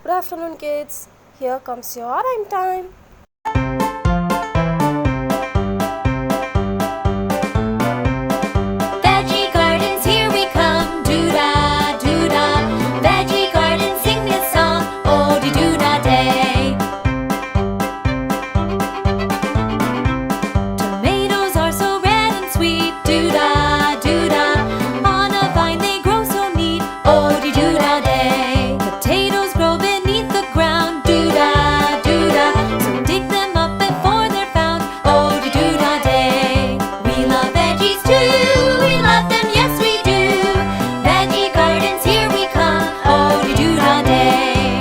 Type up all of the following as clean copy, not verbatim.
Good afternoon, kids. Here comes your rhyme time. Veggie gardens, here we come, doo-dah, doo-dah. Veggie gardens, sing this song, oh-de-doo-dah day. Tomatoes are so red and sweet, doo-dah, doo-dah. On a vine they grow so neat, oh-de-doo-dah day. Potatoes grow beneath the ground, doo-dah, doo-dah. So dig them up before they're found, oh-de-doo-dah day. We love veggies too, we love them, yes we do. Veggie gardens, here we come, oh-de-doo-dah day.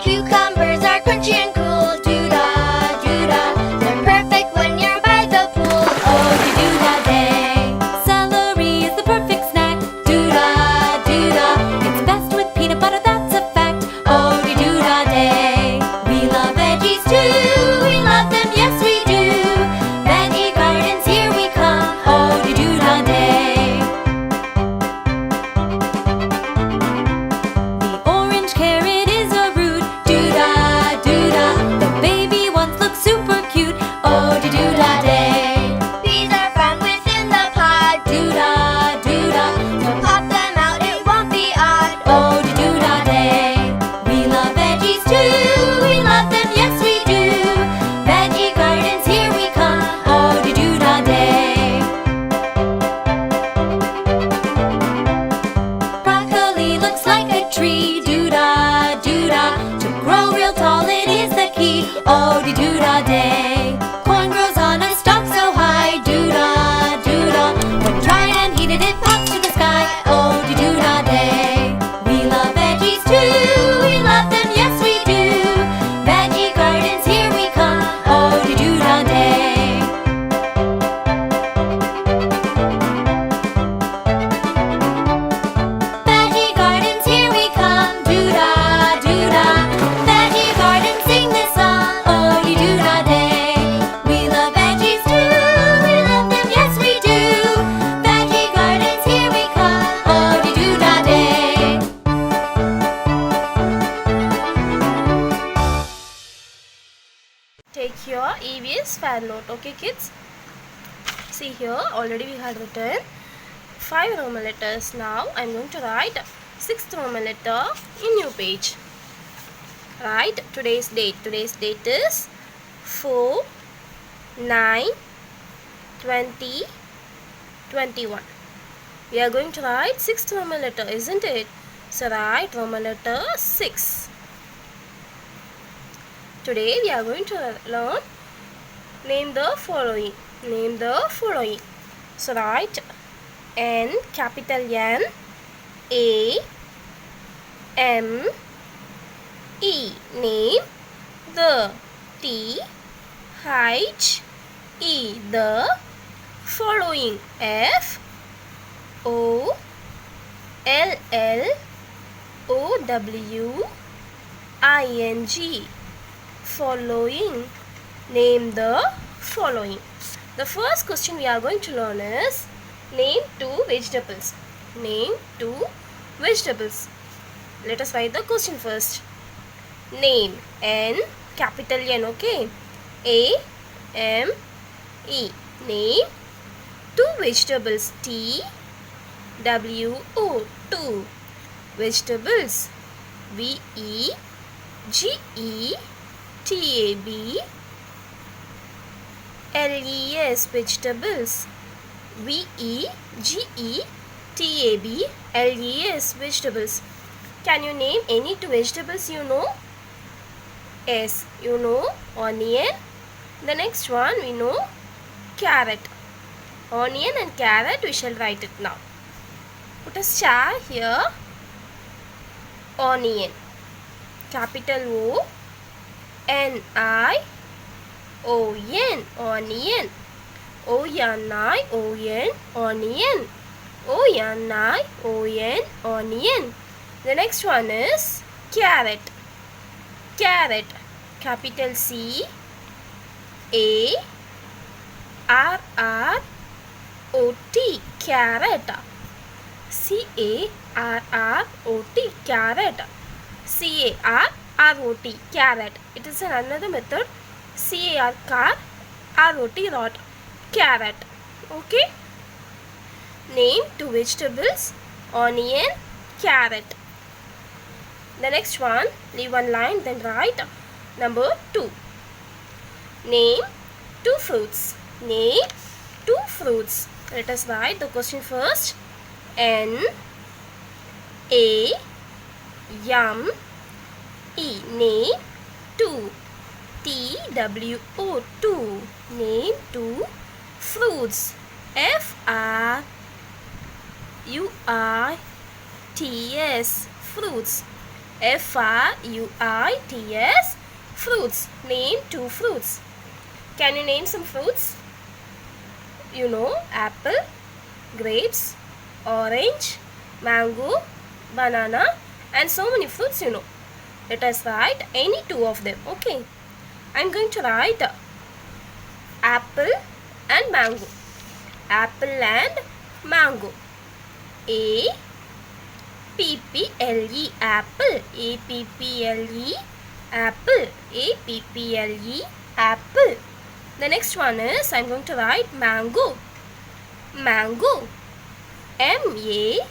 Cucumbers are crunchy and cool, doo-dah, doo-dah. They're perfect when you're by the pool, oh-de-doo-dah day. Celery is the perfect snack, doo-dah, doo-dah. It's best with peanut butter, that's a fact, oh-de-doo-dah day. We love veggies too, we love them, yes we do. Veggie gardens, here we come, oh-de-doo-dah day. The orange carrot is a root, doo-dah, doo-dah. The baby ones look super cute, oh-de-doo-dah day. Peas are found within the pod, doo-dah, doo-dah. So pop them out, it won't be odd, oh-de-doo-dah day. We love veggies too, we love them, yes we do. Veggie gardens, here we come, oh-de-doo-dah day. Broccoli looks like a tree, doo-dah, doo-dah. To grow real tall, it is the key, oh-de-doo-dah day. Corn grows on a stalk so high, doo-dah, doo-dah. When dried and heated, it pops to the sky, oh-de-doo-dah day. We love veggies too, we love them, yes we do. Veggie gardens, here we come, oh-de-doo-dah day. Veggie gardens, here we come, doo-dah, doo-dah. Veggie gardens, sing this song, oh-de-doo-dah day. We love veggies too, we love them, yes we do. Veggie gardens, here we come, oh-de-doo-dah day. Take your EVS fan note, okay, kids? See here, already we had written 5 Roman letters. Now I'm going to write 6th Roman letter in new page. Write today's date. Today's date is 4/9/2021. We are going to write 6th Roman letter, isn't it? So write Roman letter 6. Today we are going to learn name the following. Name the following. So write N, capital N, A, M, E. Name the T, H, E. The following. F, O, L, L, O, W, I, N, G. Following. Name the following. The first question we are going to learn is name 2 vegetables. Name 2 vegetables. Let us write the question first. Name N, capital N, okay. A, M, E. Name 2 vegetables. T, W, O. 2 vegetables. V, E, G, E, T, A, B, L, E, S. Vegetables. V, E, G, E, T, A, B, L, E, S. Vegetables. Can you name any 2 vegetables you know? Yes, you know onion. The next one we know carrot. Onion and carrot, we shall write it now. Put a star here. Onion. Capital O, N, I, O, N. Onion. O, N, I, O, N. Onion. O, N, I, O, N. Onion. The next one is carrot. Carrot. Capital C, A, R, R, O, T. Carrot. C-A-R-R-O-T, carrot. C-A-R-R-O-T, carrot. It is another method. C-A-R, car, R-O-T, rot, carrot. Okay. Name two vegetables, onion, carrot. The next one, leave one line, then write number 2. Name two fruits. Name two fruits. Let us write the question first. N A M E. Name two. T W O, two. Name two fruits. F R U I T S, fruits. F R U I T S, fruits. Name two fruits. Can you name some fruits? You know, apple, grapes, orange, mango, banana, and so many fruits you know. Let us write any two of them. Okay. I am going to write apple and mango. Apple and mango. A P P L E, apple. A P P L E, apple. A P P L E, apple. The next one is, I am going to write mango. Mango. M-A-N-G-O,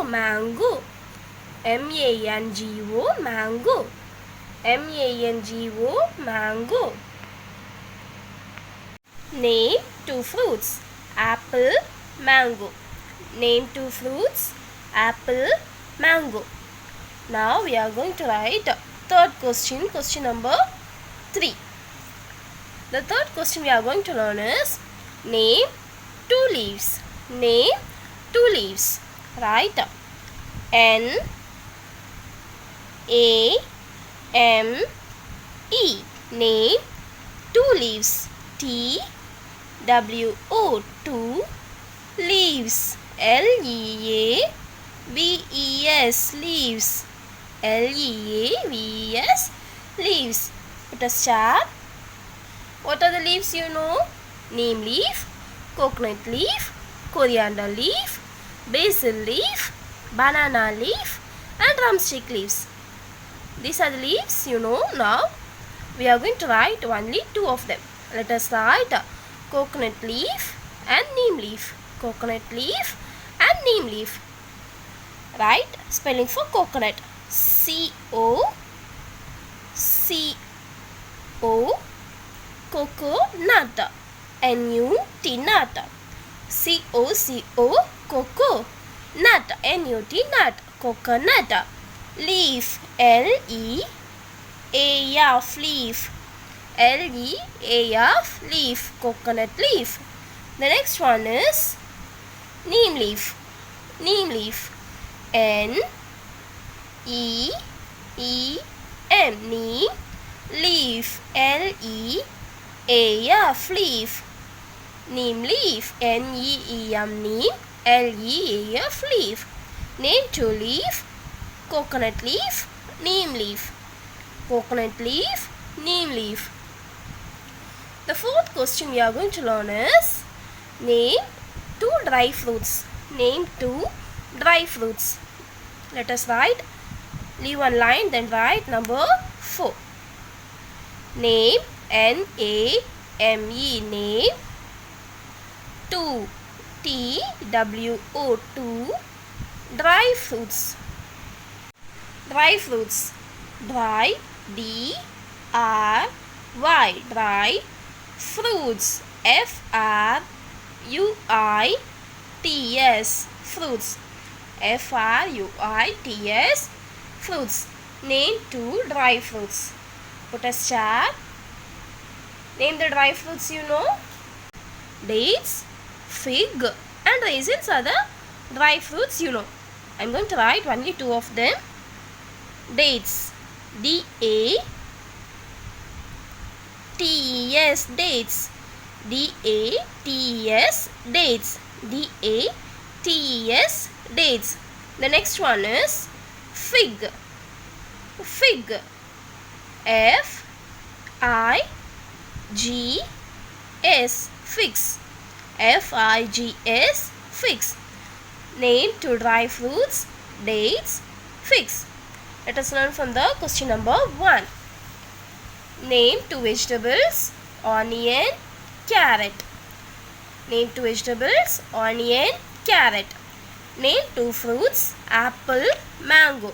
mango. M-A-N-G-O, mango. M-A-N-G-O, mango. Name two fruits. Apple, mango. Name two fruits. Apple, mango. Now we are going to write third question, question number 3. The third question we are going to learn is, name two leaves. Name two leaves. Write N A M E. Name two leaves. T W O, two leaves. L E A V E S, leaves. L E A V E S, leaves. Put a star. What are the leaves you know? Neem leaf, coconut leaf, coriander leaf, basil leaf, banana leaf, and drumstick leaves. These are the leaves you know. Now we are going to write only two of them. Let us write coconut leaf and neem leaf. Coconut leaf and neem leaf. Write spelling for coconut. C-O-C-O, coconut. N-U-T, nut. C-O-C-O, coco, nut. N-U-T, nut, coconut. Leaf, L-E-A-F, leaf. L-E-A-F, leaf, coconut leaf. The next one is neem leaf. Neem leaf. N-E-E-M, neem leaf. L-E-A-F, leaf. Neem leaf. N-E-E-M, neem. L-E-A-F, leaf. Name two leaf. Coconut leaf, neem leaf. Coconut leaf, neem leaf. The fourth question we are going to learn is, name two dry fruits. Name two dry fruits. Let us write, leave one line, then write number 4. Name, N-A-M-E, name two, T-W-O, two dry fruits. Dry fruits. Dry, D-R-Y, dry fruits. F-R-U-I-T-S, fruits. F-R-U-I-T-S, fruits. Name two dry fruits. Put a star. Name the dry fruits you know. Dates, fig, and raisins are the dry fruits you know. I am going to write only two of them. Dates, D-A-T-E-S, dates. D-A-T-E-S, dates. D-A-T-E-S, dates. The next one is fig. Fig. F-I-G-S, figs. F-I-G-S, figs. Name 2 dry fruits. Dates, figs. Let us learn from the question number 1. Name 2 vegetables. Onion, carrot. Name 2 vegetables. Onion, carrot. Name 2 fruits. Apple, mango.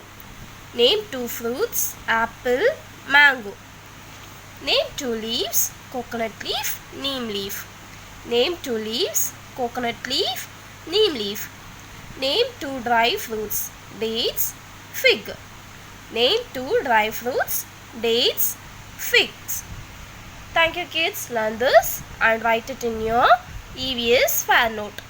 Name 2 fruits. Apple, mango. Name 2 leaves. Coconut leaf, neem leaf. Name 2 leaves. Coconut leaf, neem leaf. Name 2 dry fruits. Dates, fig. Name 2 dry fruits. Dates, figs. Thank you kids. Learn this and write it in your EVS Fair Note.